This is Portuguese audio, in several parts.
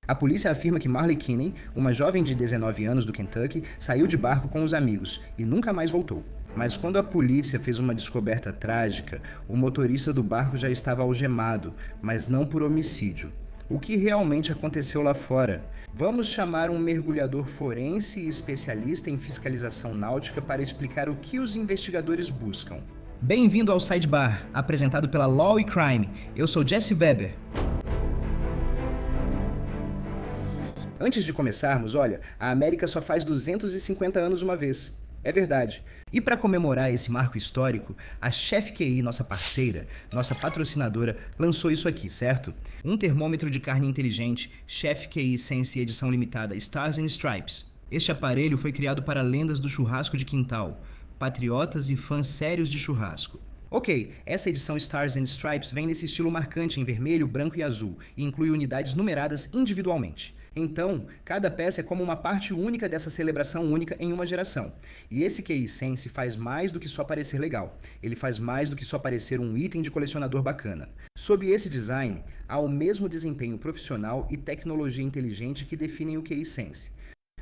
A polícia afirma que Marley Kinney, uma jovem de 19 anos do Kentucky, saiu de barco com os amigos e nunca mais voltou. Mas quando a polícia fez uma descoberta trágica, o motorista do barco já estava algemado, mas não por homicídio. O que realmente aconteceu lá fora? Vamos chamar um mergulhador forense e especialista em fiscalização náutica para explicar o que os investigadores buscam. Bem-vindo ao Sidebar, apresentado pela Law e Crime. Eu sou Jesse Weber. Antes de começarmos, olha, a América só faz 250 anos uma vez. É verdade. E para comemorar esse marco histórico, a Chef QI, nossa parceira, nossa patrocinadora, lançou isso aqui, certo? Um termômetro de carne inteligente, Chef QI Sense edição limitada Stars and Stripes. Este aparelho foi criado para lendas do churrasco de quintal, patriotas e fãs sérios de churrasco. Ok, essa edição Stars and Stripes vem nesse estilo marcante em vermelho, branco e azul, e inclui unidades numeradas individualmente. Então, cada peça é como uma parte única dessa celebração única em uma geração. E esse QI Sense faz mais do que só parecer legal. Ele faz mais do que só parecer um item de colecionador bacana. Sob esse design, há o mesmo desempenho profissional e tecnologia inteligente que definem o QI Sense.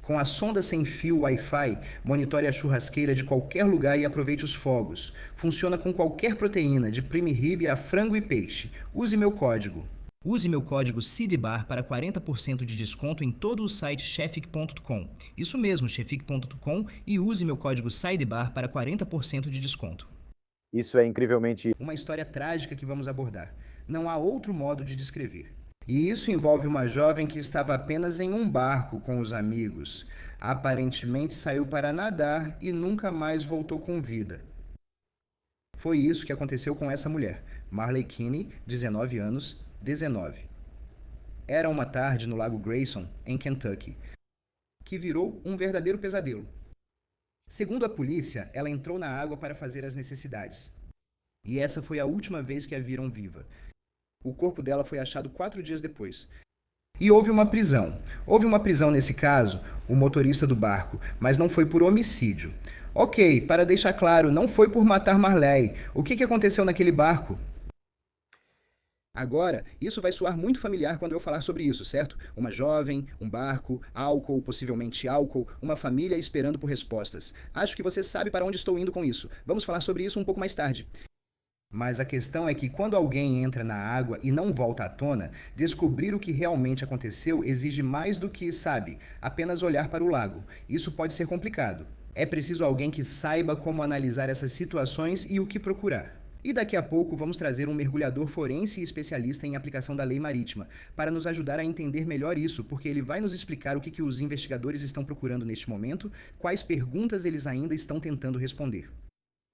Com a sonda sem fio Wi-Fi, monitore a churrasqueira de qualquer lugar e aproveite os fogos. Funciona com qualquer proteína, de prime rib a frango e peixe. Use meu código. Use meu código CIDBAR para 40% de desconto em todo o site chefic.com. Isso mesmo, chefic.com, e use meu código SIDEBAR para 40% de desconto. Isso é incrivelmente... Uma história trágica que vamos abordar. Não há outro modo de descrever. E isso envolve uma jovem que estava apenas em um barco com os amigos. Aparentemente saiu para nadar e nunca mais voltou com vida. Foi isso que aconteceu com essa mulher, Marley Kinney, 19 anos, 19. Era uma tarde no Lago Grayson, em Kentucky, que virou um verdadeiro pesadelo. Segundo a polícia, ela entrou na água para fazer as necessidades. E essa foi a última vez que a viram viva. O corpo dela foi achado 4 dias depois. E houve uma prisão. Houve uma prisão nesse caso, o motorista do barco, mas não foi por homicídio. Ok, para deixar claro, não foi por matar Marley. O que aconteceu naquele barco? Agora, isso vai soar muito familiar quando eu falar sobre isso, certo? Uma jovem, um barco, álcool, possivelmente álcool, uma família esperando por respostas. Acho que você sabe para onde estou indo com isso. Vamos falar sobre isso um pouco mais tarde. Mas a questão é que quando alguém entra na água e não volta à tona, descobrir o que realmente aconteceu exige mais do que, sabe, apenas olhar para o lago. Isso pode ser complicado. É preciso alguém que saiba como analisar essas situações e o que procurar. E daqui a pouco vamos trazer um mergulhador forense e especialista em aplicação da lei marítima, para nos ajudar a entender melhor isso, porque ele vai nos explicar o que os investigadores estão procurando neste momento, quais perguntas eles ainda estão tentando responder.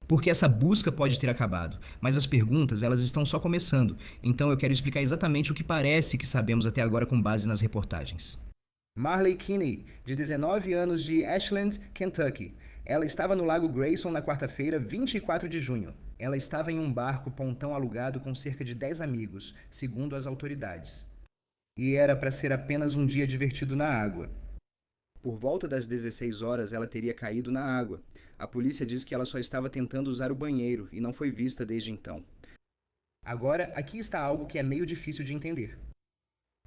Porque essa busca pode ter acabado, mas as perguntas elas estão só começando, então eu quero explicar exatamente o que parece que sabemos até agora com base nas reportagens. Marley Kinney, de 19 anos, de Ashland, Kentucky. Ela estava no Lago Grayson na quarta-feira, 24 de junho. Ela estava em um barco pontão alugado com cerca de 10 amigos, segundo as autoridades. E era para ser apenas um dia divertido na água. Por volta das 16 horas, ela teria caído na água. A polícia diz que ela só estava tentando usar o banheiro e não foi vista desde então. Agora, aqui está algo que é meio difícil de entender.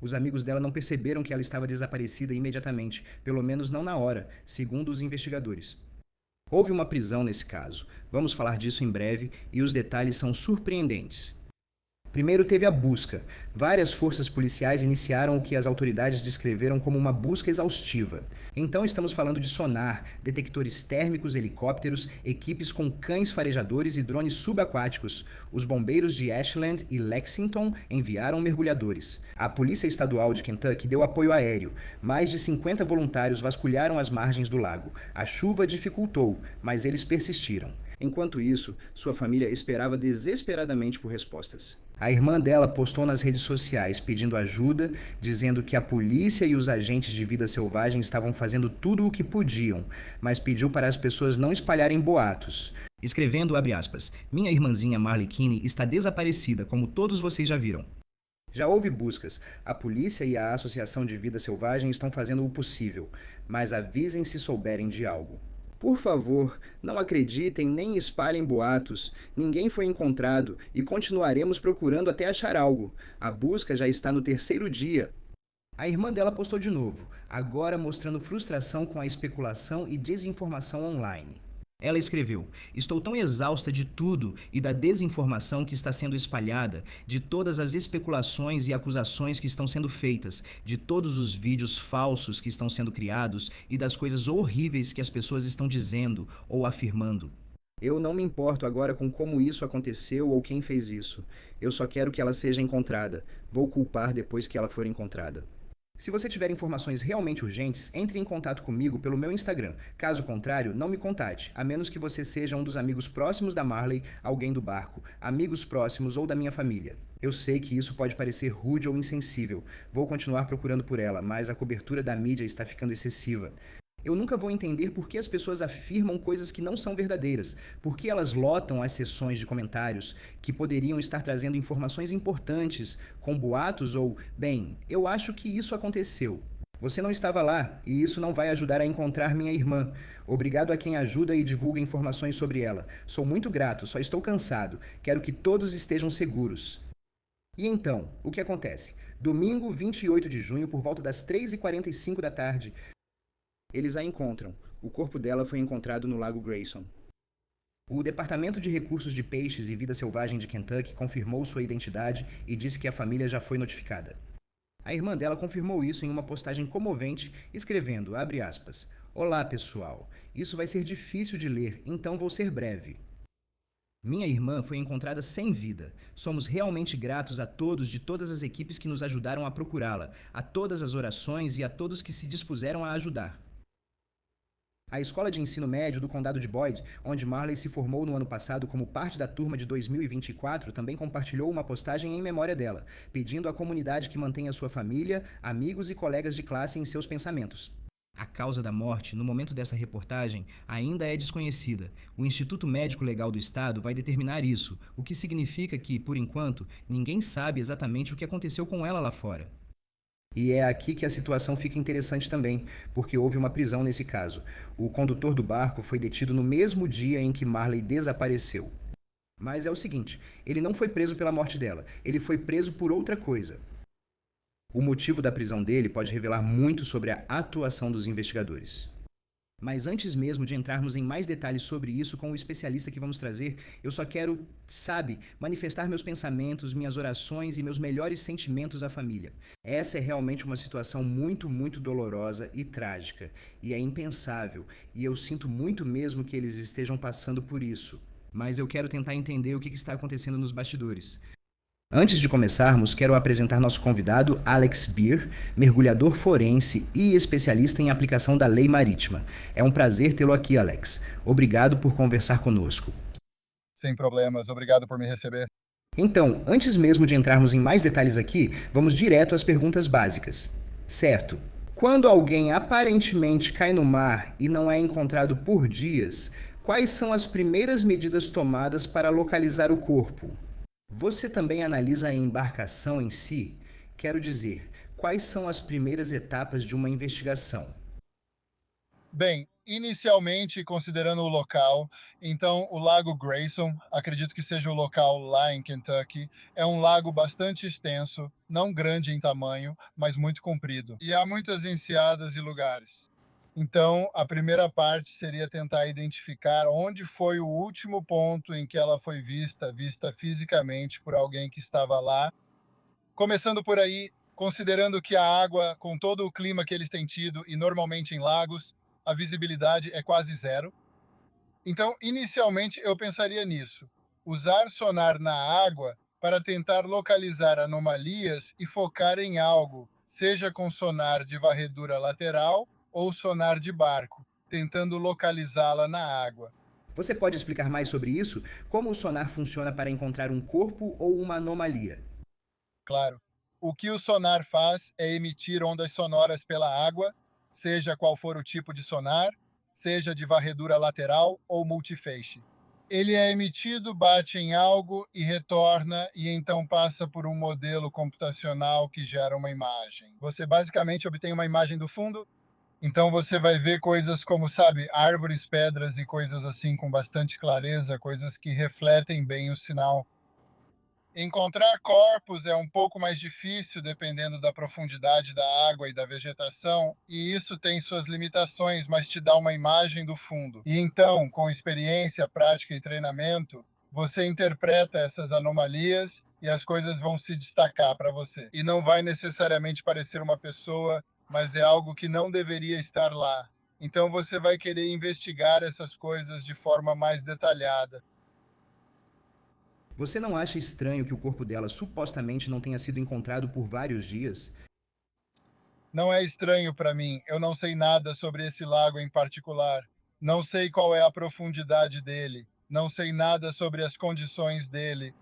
Os amigos dela não perceberam que ela estava desaparecida imediatamente, pelo menos não na hora, segundo os investigadores. Houve uma prisão nesse caso. Vamos falar disso em breve e os detalhes são surpreendentes. Primeiro teve a busca. Várias forças policiais iniciaram o que as autoridades descreveram como uma busca exaustiva. Então estamos falando de sonar, detectores térmicos, helicópteros, equipes com cães farejadores e drones subaquáticos. Os bombeiros de Ashland e Lexington enviaram mergulhadores. A Polícia Estadual de Kentucky deu apoio aéreo. Mais de 50 voluntários vasculharam as margens do lago. A chuva dificultou, mas eles persistiram. Enquanto isso, sua família esperava desesperadamente por respostas. A irmã dela postou nas redes sociais pedindo ajuda, dizendo que a polícia e os agentes de vida selvagem estavam fazendo tudo o que podiam, mas pediu para as pessoas não espalharem boatos. Escrevendo, abre aspas, minha irmãzinha Marley Kinney está desaparecida, como todos vocês já viram. Já houve buscas. A polícia e a Associação de Vida Selvagem estão fazendo o possível, mas avisem se souberem de algo. Por favor, não acreditem nem espalhem boatos. Ninguém foi encontrado e continuaremos procurando até achar algo. A busca já está no 3º dia. A irmã dela postou de novo, agora mostrando frustração com a especulação e desinformação online. Ela escreveu: Estou tão exausta de tudo e da desinformação que está sendo espalhada, de todas as especulações e acusações que estão sendo feitas, de todos os vídeos falsos que estão sendo criados e das coisas horríveis que as pessoas estão dizendo ou afirmando. Eu não me importo agora com como isso aconteceu ou quem fez isso. Eu só quero que ela seja encontrada. Vou culpar depois que ela for encontrada. Se você tiver informações realmente urgentes, entre em contato comigo pelo meu Instagram. Caso contrário, não me contate, a menos que você seja um dos amigos próximos da Marley, alguém do barco, amigos próximos ou da minha família. Eu sei que isso pode parecer rude ou insensível. Vou continuar procurando por ela, mas a cobertura da mídia está ficando excessiva. Eu nunca vou entender por que as pessoas afirmam coisas que não são verdadeiras, por que elas lotam as sessões de comentários que poderiam estar trazendo informações importantes, com boatos ou, bem, eu acho que isso aconteceu. Você não estava lá e isso não vai ajudar a encontrar minha irmã. Obrigado a quem ajuda e divulga informações sobre ela. Sou muito grato, só estou cansado. Quero que todos estejam seguros. E então, o que acontece? Domingo, 28 de junho, por volta das 3h45 da tarde, eles a encontram. O corpo dela foi encontrado no Lago Grayson. O Departamento de Recursos de Peixes e Vida Selvagem de Kentucky confirmou sua identidade e disse que a família já foi notificada. A irmã dela confirmou isso em uma postagem comovente, escrevendo, abre aspas, Olá, pessoal. Isso vai ser difícil de ler, então vou ser breve. Minha irmã foi encontrada sem vida. Somos realmente gratos a todos de todas as equipes que nos ajudaram a procurá-la, a todas as orações e a todos que se dispuseram a ajudar. A escola de ensino médio do condado de Boyd, onde Marley se formou no ano passado como parte da turma de 2024, também compartilhou uma postagem em memória dela, pedindo à comunidade que mantenha sua família, amigos e colegas de classe em seus pensamentos. A causa da morte, no momento dessa reportagem, ainda é desconhecida. O Instituto Médico Legal do Estado vai determinar isso, o que significa que, por enquanto, ninguém sabe exatamente o que aconteceu com ela lá fora. E é aqui que a situação fica interessante também, porque houve uma prisão nesse caso. O condutor do barco foi detido no mesmo dia em que Marley desapareceu. Mas é o seguinte, ele não foi preso pela morte dela, ele foi preso por outra coisa. O motivo da prisão dele pode revelar muito sobre a atuação dos investigadores. Mas antes mesmo de entrarmos em mais detalhes sobre isso com o especialista que vamos trazer, eu só quero, manifestar meus pensamentos, minhas orações e meus melhores sentimentos à família. Essa é realmente uma situação muito, muito dolorosa e trágica, e é impensável, e eu sinto muito mesmo que eles estejam passando por isso. Mas eu quero tentar entender o que está acontecendo nos bastidores. Antes de começarmos, quero apresentar nosso convidado, Alex Beer, mergulhador forense e especialista em aplicação da lei marítima. É um prazer tê-lo aqui, Alex. Obrigado por conversar conosco. Sem problemas, obrigado por me receber. Então, antes mesmo de entrarmos em mais detalhes aqui, vamos direto às perguntas básicas. Certo. Quando alguém aparentemente cai no mar e não é encontrado por dias, quais são as primeiras medidas tomadas para localizar o corpo? Você também analisa a embarcação em si? Quero dizer, quais são as primeiras etapas de uma investigação? Bem, inicialmente, considerando o local, então o Lago Grayson, acredito que seja o local lá em Kentucky, é um lago bastante extenso, não grande em tamanho, mas muito comprido. E há muitas enseadas e lugares. Então, a primeira parte seria tentar identificar onde foi o último ponto em que ela foi vista fisicamente por alguém que estava lá. Começando por aí, considerando que a água, com todo o clima que eles têm tido, e normalmente em lagos, a visibilidade é quase zero. Então, inicialmente, eu pensaria nisso. Usar sonar na água para tentar localizar anomalias e focar em algo, seja com sonar de varredura lateral ou sonar de barco, tentando localizá-la na água. Você pode explicar mais sobre isso? Como o sonar funciona para encontrar um corpo ou uma anomalia? Claro. O que o sonar faz é emitir ondas sonoras pela água, seja qual for o tipo de sonar, seja de varredura lateral ou multifeixe. Ele é emitido, bate em algo e retorna, e então passa por um modelo computacional que gera uma imagem. Você basicamente obtém uma imagem do fundo, então você vai ver coisas como, sabe, árvores, pedras e coisas assim com bastante clareza, coisas que refletem bem o sinal. Encontrar corpos é um pouco mais difícil dependendo da profundidade da água e da vegetação, e isso tem suas limitações, mas te dá uma imagem do fundo. E então, com experiência, prática e treinamento, você interpreta essas anomalias e as coisas vão se destacar para você. E não vai necessariamente parecer uma pessoa, mas é algo que não deveria estar lá. Então você vai querer investigar essas coisas de forma mais detalhada. Você não acha estranho que o corpo dela supostamente não tenha sido encontrado por vários dias? Não é estranho para mim, eu não sei nada sobre esse lago em particular. Não sei qual é a profundidade dele, não sei nada sobre as condições dele,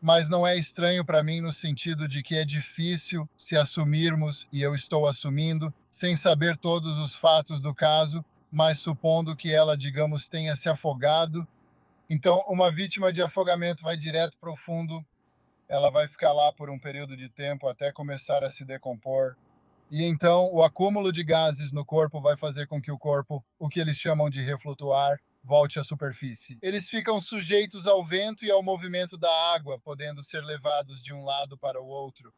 mas não é estranho para mim no sentido de que é difícil se assumirmos, e eu estou assumindo, sem saber todos os fatos do caso, mas supondo que ela, digamos, tenha se afogado. Então, uma vítima de afogamento vai direto para o fundo, ela vai ficar lá por um período de tempo até começar a se decompor. E então o acúmulo de gases no corpo vai fazer com que o corpo, o que eles chamam de reflutuar, volte à superfície. Eles ficam sujeitos ao vento e ao movimento da água, podendo ser levados de um lado para o outro.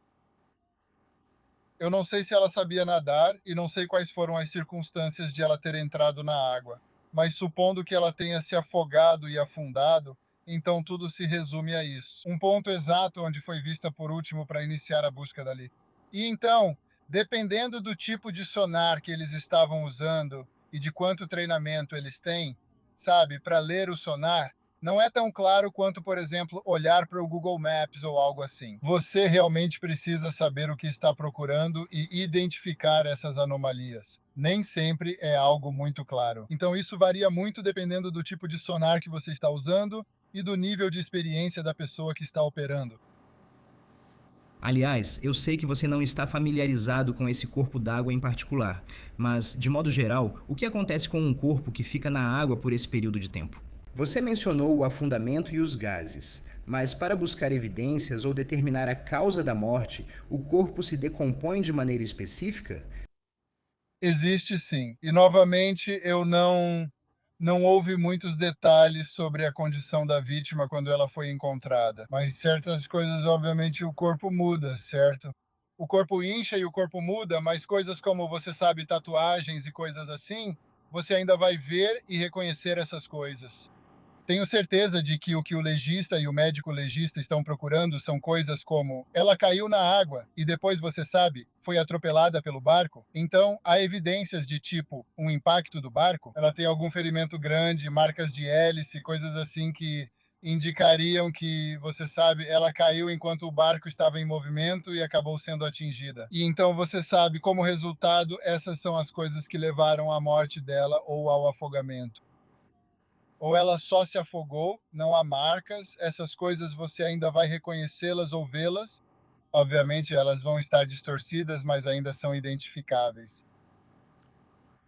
Eu não sei se ela sabia nadar e não sei quais foram as circunstâncias de ela ter entrado na água, mas supondo que ela tenha se afogado e afundado, então tudo se resume a isso. Um ponto exato onde foi vista por último para iniciar a busca dali. E então, dependendo do tipo de sonar que eles estavam usando e de quanto treinamento eles têm, sabe, para ler o sonar, não é tão claro quanto, por exemplo, olhar para o Google Maps ou algo assim. Você realmente precisa saber o que está procurando e identificar essas anomalias. Nem sempre é algo muito claro. Então, isso varia muito dependendo do tipo de sonar que você está usando e do nível de experiência da pessoa que está operando. Aliás, eu sei que você não está familiarizado com esse corpo d'água em particular, mas, de modo geral, o que acontece com um corpo que fica na água por esse período de tempo? Você mencionou o afundamento e os gases, mas para buscar evidências ou determinar a causa da morte, o corpo se decompõe de maneira específica? Existe sim. E novamente eu não houve muitos detalhes sobre a condição da vítima quando ela foi encontrada, mas certas coisas obviamente o corpo muda, certo? O corpo incha e o corpo muda, mas coisas como você sabe tatuagens e coisas assim, você ainda vai ver e reconhecer essas coisas. Tenho certeza de que o legista e o médico legista estão procurando são coisas como ela caiu na água e depois, você sabe, foi atropelada pelo barco. Então, há evidências de tipo um impacto do barco, ela tem algum ferimento grande, marcas de hélice, coisas assim que indicariam que, você sabe, ela caiu enquanto o barco estava em movimento e acabou sendo atingida. E então você sabe, como resultado, essas são as coisas que levaram à morte dela ou ao afogamento. Ou ela só se afogou, não há marcas, essas coisas você ainda vai reconhecê-las ou vê-las. Obviamente elas vão estar distorcidas, mas ainda são identificáveis.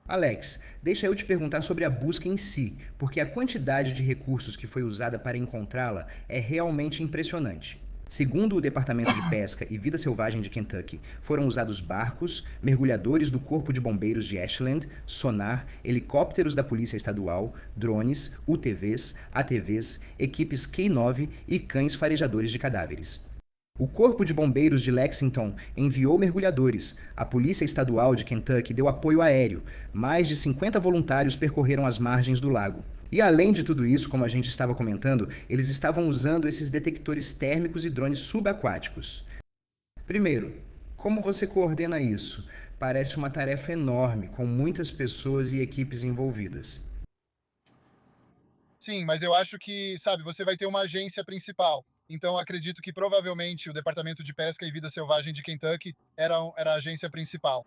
Alex, deixa eu te perguntar sobre a busca em si, porque a quantidade de recursos que foi usada para encontrá-la é realmente impressionante. Segundo o Departamento de Pesca e Vida Selvagem de Kentucky, foram usados barcos, mergulhadores do Corpo de Bombeiros de Ashland, sonar, helicópteros da Polícia Estadual, drones, UTVs, ATVs, equipes K-9 e cães farejadores de cadáveres. O Corpo de Bombeiros de Lexington enviou mergulhadores. A Polícia Estadual de Kentucky deu apoio aéreo. Mais de 50 voluntários percorreram as margens do lago. E além de tudo isso, como a gente estava comentando, eles estavam usando esses detectores térmicos e drones subaquáticos. Primeiro, como você coordena isso? Parece uma tarefa enorme, com muitas pessoas e equipes envolvidas. Sim, mas eu acho que, sabe, você vai ter uma agência principal. Então acredito que provavelmente o Departamento de Pesca e Vida Selvagem de Kentucky era a agência principal.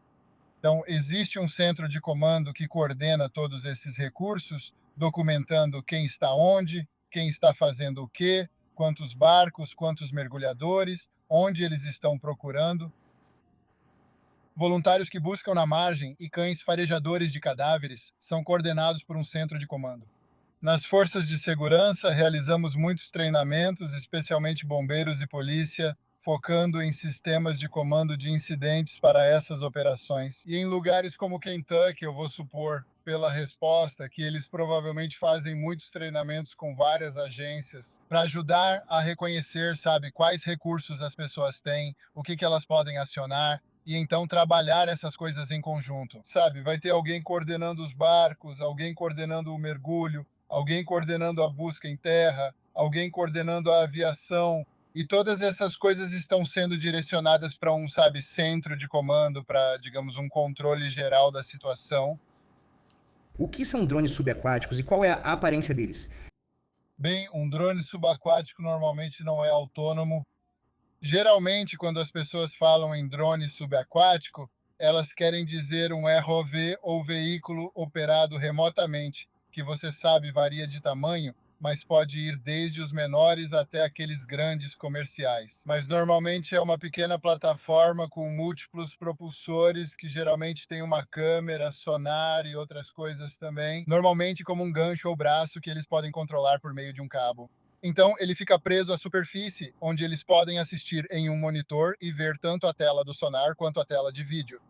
Então, existe um centro de comando que coordena todos esses recursos, documentando quem está onde, quem está fazendo o quê, quantos barcos, quantos mergulhadores, onde eles estão procurando. Voluntários que buscam na margem e cães farejadores de cadáveres são coordenados por um centro de comando. Nas forças de segurança, realizamos muitos treinamentos, especialmente bombeiros e polícia, focando em sistemas de comando de incidentes para essas operações. E em lugares como Kentucky, eu vou supor, pela resposta que eles provavelmente fazem muitos treinamentos com várias agências para ajudar a reconhecer, sabe, quais recursos as pessoas têm, o que elas podem acionar e então trabalhar essas coisas em conjunto, sabe? Vai ter alguém coordenando os barcos, alguém coordenando o mergulho, alguém coordenando a busca em terra, alguém coordenando a aviação, e todas essas coisas estão sendo direcionadas para um, sabe, centro de comando, para, digamos, um controle geral da situação. O que são drones subaquáticos e qual é a aparência deles? Bem, um drone subaquático normalmente não é autônomo. Geralmente, quando as pessoas falam em drone subaquático, elas querem dizer um ROV ou veículo operado remotamente, que você sabe varia de tamanho, mas pode ir desde os menores até aqueles grandes comerciais. Mas normalmente é uma pequena plataforma com múltiplos propulsores que geralmente tem uma câmera, sonar e outras coisas também, normalmente como um gancho ou braço que eles podem controlar por meio de um cabo. Então, ele fica preso à superfície, onde eles podem assistir em um monitor e ver tanto a tela do sonar quanto a tela de vídeo.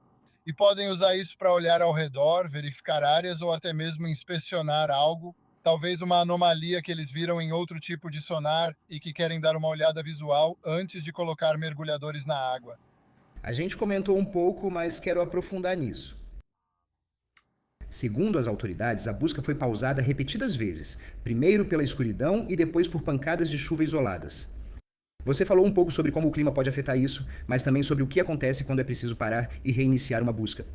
E podem usar isso para olhar ao redor, verificar áreas ou até mesmo inspecionar algo, talvez uma anomalia que eles viram em outro tipo de sonar e que querem dar uma olhada visual antes de colocar mergulhadores na água. A gente comentou um pouco, mas quero aprofundar nisso. Segundo as autoridades, a busca foi pausada repetidas vezes, primeiro pela escuridão e depois por pancadas de chuva isoladas. Você falou um pouco sobre como o clima pode afetar isso, mas também sobre o que acontece quando é preciso parar e reiniciar uma busca.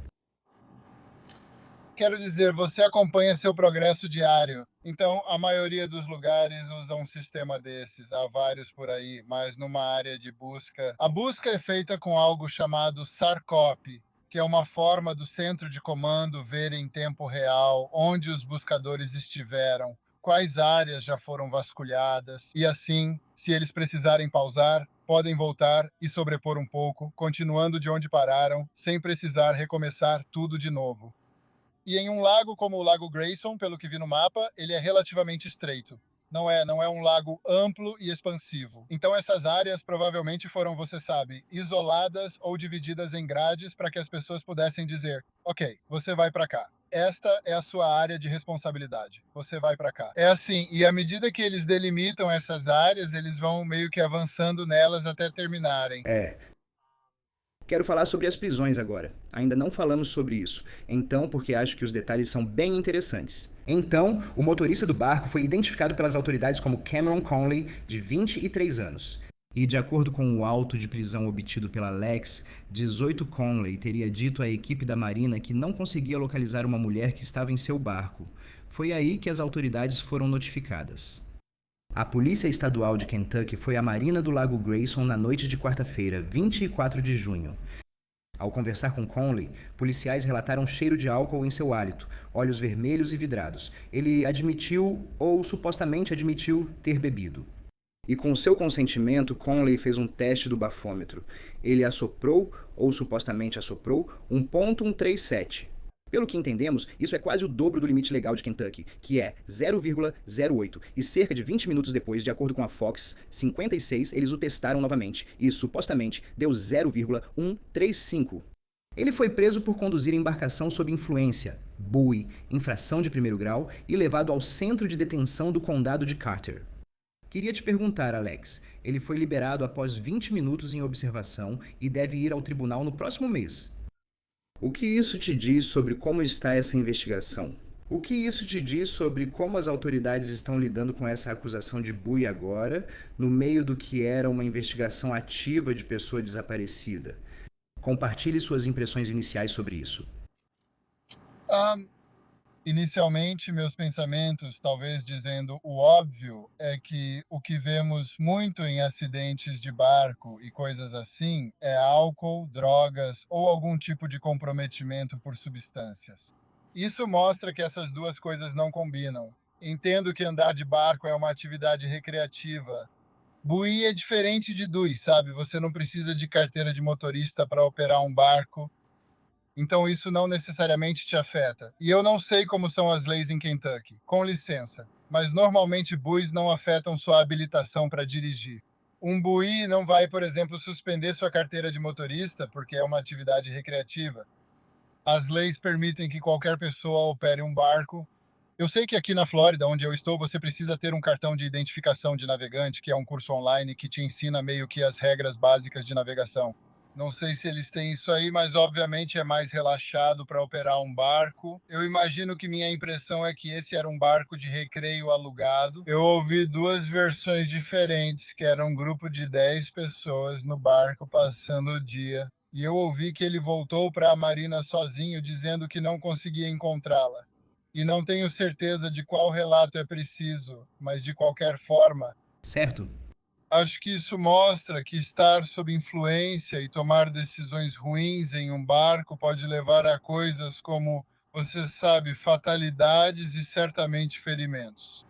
Quero dizer, você acompanha seu progresso diário. Então, a maioria dos lugares usa um sistema desses. Há vários por aí, mas numa área de busca. A busca é feita com algo chamado SARCOP, que é uma forma do centro de comando ver em tempo real onde os buscadores estiveram, quais áreas já foram vasculhadas, e assim, se eles precisarem pausar, podem voltar e sobrepor um pouco, continuando de onde pararam, sem precisar recomeçar tudo de novo. E em um lago como o Lago Grayson, pelo que vi no mapa, ele é relativamente estreito. Não é um lago amplo e expansivo. Então essas áreas provavelmente foram, você sabe, isoladas ou divididas em grades para que as pessoas pudessem dizer: ok, você vai para cá. Esta é a sua área de responsabilidade. Você vai para cá. É assim, e à medida que eles delimitam essas áreas, eles vão meio que avançando nelas até terminarem. Quero falar sobre as prisões agora. Ainda não falamos sobre isso, então porque acho que os detalhes são bem interessantes. Então, o motorista do barco foi identificado pelas autoridades como Cameron Conley, de 23 anos. E de acordo com o auto de prisão obtido pela Lex, 18 Conley teria dito à equipe da Marina que não conseguia localizar uma mulher que estava em seu barco. Foi aí que as autoridades foram notificadas. A Polícia Estadual de Kentucky foi à Marina do Lago Grayson na noite de quarta-feira, 24 de junho. Ao conversar com Conley, policiais relataram cheiro de álcool em seu hálito, olhos vermelhos e vidrados. Ele admitiu, ou supostamente admitiu, ter bebido. E com seu consentimento, Conley fez um teste do bafômetro. Ele assoprou, ou supostamente assoprou, 1,137. Pelo que entendemos, isso é quase o dobro do limite legal de Kentucky, que é 0,08. E cerca de 20 minutos depois, de acordo com a Fox 56, eles o testaram novamente e supostamente deu 0,135. Ele foi preso por conduzir embarcação sob influência, buoy, infração de primeiro grau e levado ao centro de detenção do condado de Carter. Queria te perguntar, Alex, ele foi liberado após 20 minutos em observação e deve ir ao tribunal no próximo mês. O que isso te diz sobre como está essa investigação? O que isso te diz sobre como as autoridades estão lidando com essa acusação de buoy agora, no meio do que era uma investigação ativa de pessoa desaparecida? Compartilhe suas impressões iniciais sobre isso. Inicialmente, meus pensamentos, talvez dizendo o óbvio, é que o que vemos muito em acidentes de barco e coisas assim é álcool, drogas ou algum tipo de comprometimento por substâncias. Isso mostra que essas duas coisas não combinam. Entendo que andar de barco é uma atividade recreativa. Buí é diferente de DUI, sabe? Você não precisa de carteira de motorista para operar um barco, então isso não necessariamente te afeta. E eu não sei como são as leis em Kentucky, com licença, mas normalmente buis não afetam sua habilitação para dirigir. Um buí não vai, por exemplo, suspender sua carteira de motorista porque é uma atividade recreativa. As leis permitem que qualquer pessoa opere um barco. Eu sei que aqui na Flórida, onde eu estou, você precisa ter um cartão de identificação de navegante, que é um curso online que te ensina meio que as regras básicas de navegação. Não sei se eles têm isso aí, mas obviamente é mais relaxado para operar um barco. Eu imagino que minha impressão é que esse era um barco de recreio alugado. Eu ouvi duas versões diferentes, que era um grupo de 10 pessoas no barco passando o dia. E eu ouvi que ele voltou para a marina sozinho, dizendo que não conseguia encontrá-la. E não tenho certeza de qual relato é preciso, mas de qualquer forma, Certo? acho que isso mostra que estar sob influência e tomar decisões ruins em um barco pode levar a coisas como, você sabe, fatalidades e certamente ferimentos.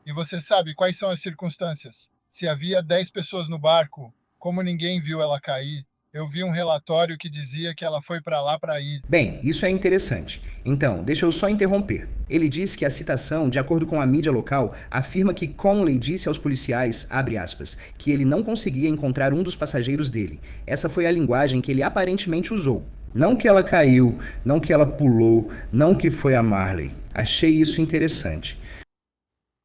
E você sabe quais são as circunstâncias? Se havia 10 pessoas no barco, como ninguém viu ela cair, eu vi um relatório que dizia que ela foi para lá para ir. Bem, isso é interessante. Então, deixa eu só interromper. Ele diz que a citação, de acordo com a mídia local, afirma que Conley disse aos policiais, abre aspas, que ele não conseguia encontrar um dos passageiros dele. Essa foi a linguagem que ele aparentemente usou. Não que ela caiu, não que ela pulou, não que foi a Marley. Achei isso interessante.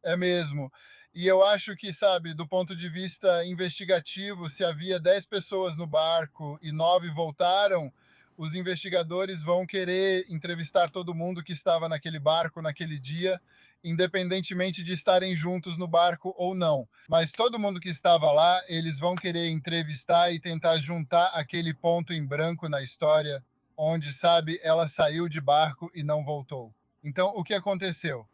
É mesmo. E eu acho que, sabe, do ponto de vista investigativo, se havia 10 pessoas no barco e 9 voltaram, os investigadores vão querer entrevistar todo mundo que estava naquele barco naquele dia, independentemente de estarem juntos no barco ou não. Mas todo mundo que estava lá, eles vão querer entrevistar e tentar juntar aquele ponto em branco na história, onde, sabe, ela saiu de barco e não voltou. Então, o que aconteceu?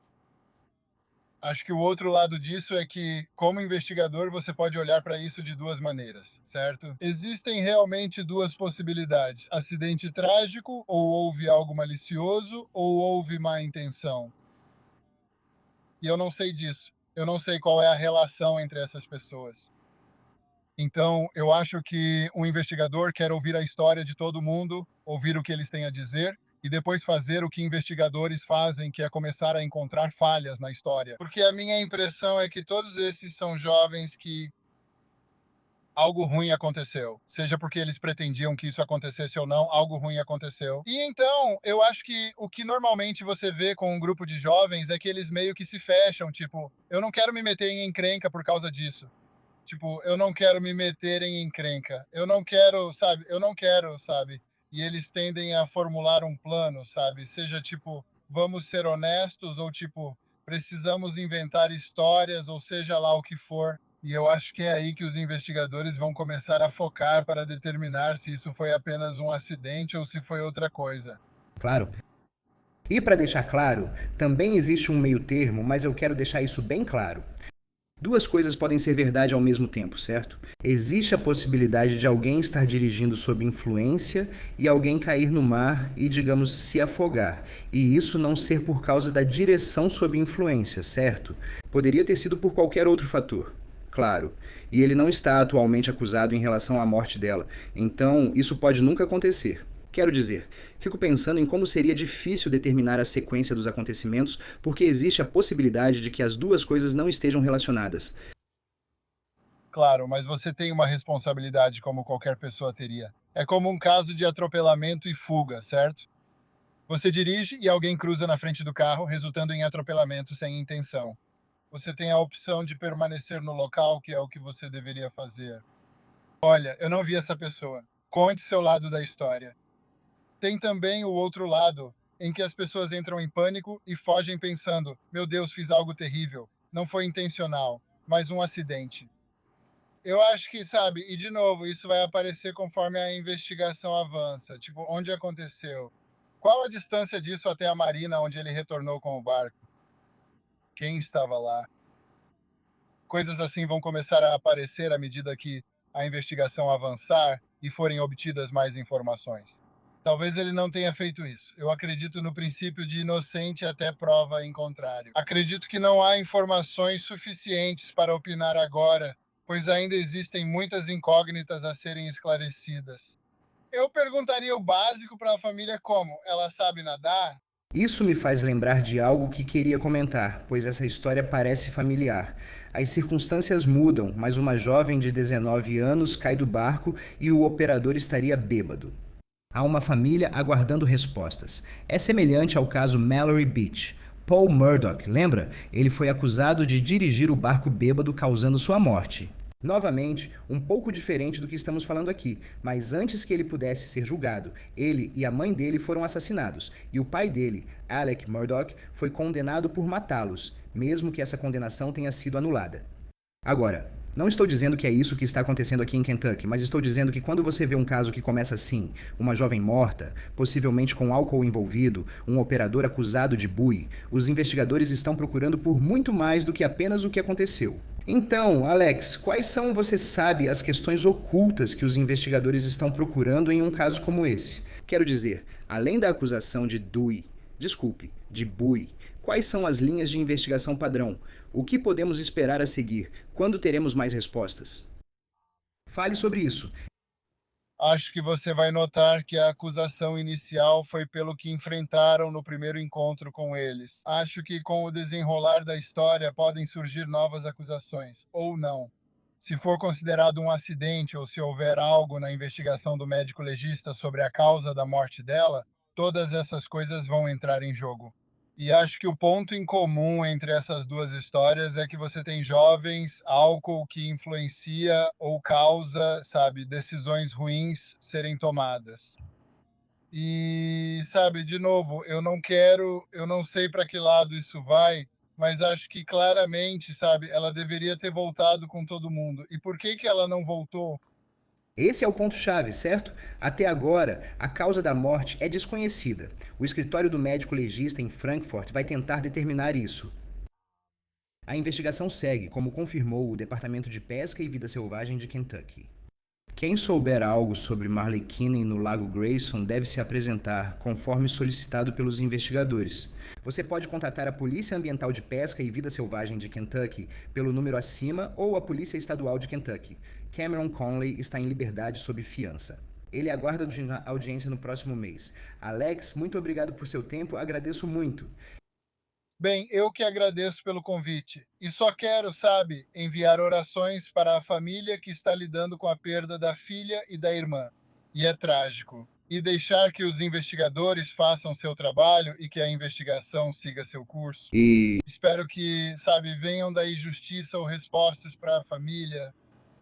Acho que o outro lado disso é que, como investigador, você pode olhar para isso de duas maneiras, certo? Existem realmente duas possibilidades: acidente trágico, ou houve algo malicioso, ou houve má intenção. E eu não sei disso. Eu não sei qual é a relação entre essas pessoas. Então, eu acho que um investigador quer ouvir a história de todo mundo, ouvir o que eles têm a dizer e depois fazer o que investigadores fazem, que é começar a encontrar falhas na história. Porque a minha impressão é que todos esses são jovens que algo ruim aconteceu. Seja porque eles pretendiam que isso acontecesse ou não, algo ruim aconteceu. E então, eu acho que o que normalmente você vê com um grupo de jovens é que eles meio que se fecham, tipo, eu não quero me meter em encrenca por causa disso. Tipo, eu não quero me meter em encrenca. Eu não quero, sabe? Eu não quero, sabe? E eles tendem a formular um plano, sabe? Seja tipo, vamos ser honestos, ou tipo, precisamos inventar histórias, ou seja lá o que for. E eu acho que é aí que os investigadores vão começar a focar para determinar se isso foi apenas um acidente ou se foi outra coisa. Claro. E para deixar claro, também existe um meio termo, mas eu quero deixar isso bem claro. Duas coisas podem ser verdade ao mesmo tempo, certo? Existe a possibilidade de alguém estar dirigindo sob influência e alguém cair no mar e, digamos, se afogar. E isso não ser por causa da direção sob influência, certo? Poderia ter sido por qualquer outro fator. Claro. E ele não está atualmente acusado em relação à morte dela. Então, isso pode nunca acontecer. Quero dizer, fico pensando em como seria difícil determinar a sequência dos acontecimentos, porque existe a possibilidade de que as duas coisas não estejam relacionadas. Claro, mas você tem uma responsabilidade como qualquer pessoa teria. É como um caso de atropelamento e fuga, certo? Você dirige e alguém cruza na frente do carro, resultando em atropelamento sem intenção. Você tem a opção de permanecer no local, que é o que você deveria fazer. Olha, eu não vi essa pessoa. Conte seu lado da história. Tem também o outro lado, em que as pessoas entram em pânico e fogem pensando: meu Deus, fiz algo terrível. Não foi intencional, mas um acidente. Eu acho que, sabe, e de novo, isso vai aparecer conforme a investigação avança. Tipo, onde aconteceu? Qual a distância disso até a marina onde ele retornou com o barco? Quem estava lá? Coisas assim vão começar a aparecer à medida que a investigação avançar e forem obtidas mais informações. Talvez ele não tenha feito isso. Eu acredito no princípio de inocente até prova em contrário. Acredito que não há informações suficientes para opinar agora, pois ainda existem muitas incógnitas a serem esclarecidas. Eu perguntaria o básico para a família como: ela sabe nadar? Isso me faz lembrar de algo que queria comentar, pois essa história parece familiar. As circunstâncias mudam, mas uma jovem de 19 anos cai do barco e o operador estaria bêbado. Há uma família aguardando respostas. É semelhante ao caso Mallory Beach. Paul Murdoch, lembra? Ele foi acusado de dirigir o barco bêbado causando sua morte. Novamente, um pouco diferente do que estamos falando aqui, mas antes que ele pudesse ser julgado, ele e a mãe dele foram assassinados, e o pai dele, Alec Murdoch, foi condenado por matá-los, mesmo que essa condenação tenha sido anulada. Agora, não estou dizendo que é isso que está acontecendo aqui em Kentucky, mas estou dizendo que quando você vê um caso que começa assim, uma jovem morta, possivelmente com álcool envolvido, um operador acusado de bullying, os investigadores estão procurando por muito mais do que apenas o que aconteceu. Então, Alex, quais são, você sabe, as questões ocultas que os investigadores estão procurando em um caso como esse? Quero dizer, além da acusação de bullying, quais são as linhas de investigação padrão? O que podemos esperar a seguir? Quando teremos mais respostas? Fale sobre isso. Acho que você vai notar que a acusação inicial foi pelo que enfrentaram no primeiro encontro com eles. Acho que com o desenrolar da história podem surgir novas acusações, ou não. Se for considerado um acidente ou se houver algo na investigação do médico legista sobre a causa da morte dela, todas essas coisas vão entrar em jogo. E acho que o ponto em comum entre essas duas histórias é que você tem jovens, álcool que influencia ou causa, sabe, decisões ruins serem tomadas. E, sabe, de novo, eu não sei para que lado isso vai, mas acho que claramente, sabe, ela deveria ter voltado com todo mundo. E por que ela não voltou? Esse é o ponto-chave, certo? Até agora, a causa da morte é desconhecida. O escritório do médico legista em Frankfort vai tentar determinar isso. A investigação segue, como confirmou o Departamento de Pesca e Vida Selvagem de Kentucky. Quem souber algo sobre Marley Kinney no Lago Grayson deve se apresentar, conforme solicitado pelos investigadores. Você pode contatar a Polícia Ambiental de Pesca e Vida Selvagem de Kentucky pelo número acima ou a Polícia Estadual de Kentucky. Cameron Conley está em liberdade sob fiança. Ele aguarda audiência no próximo mês. Alex, muito obrigado por seu tempo, agradeço muito. Bem, eu que agradeço pelo convite. E só quero, sabe, enviar orações para a família que está lidando com a perda da filha e da irmã. E é trágico. E deixar que os investigadores façam seu trabalho e que a investigação siga seu curso. Espero que, sabe, venham daí justiça ou respostas para a família.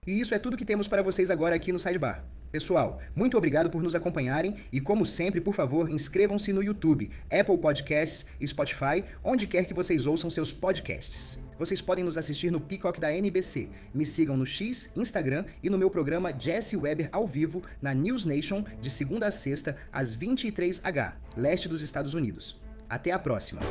E isso é tudo que temos para vocês agora aqui no Sidebar. Pessoal, muito obrigado por nos acompanharem e, como sempre, por favor, inscrevam-se no YouTube, Apple Podcasts, Spotify, onde quer que vocês ouçam seus podcasts. Vocês podem nos assistir no Peacock da NBC. Me sigam no X, Instagram e no meu programa Jesse Weber ao vivo na News Nation de segunda a sexta às 23h, leste dos Estados Unidos. Até a próxima!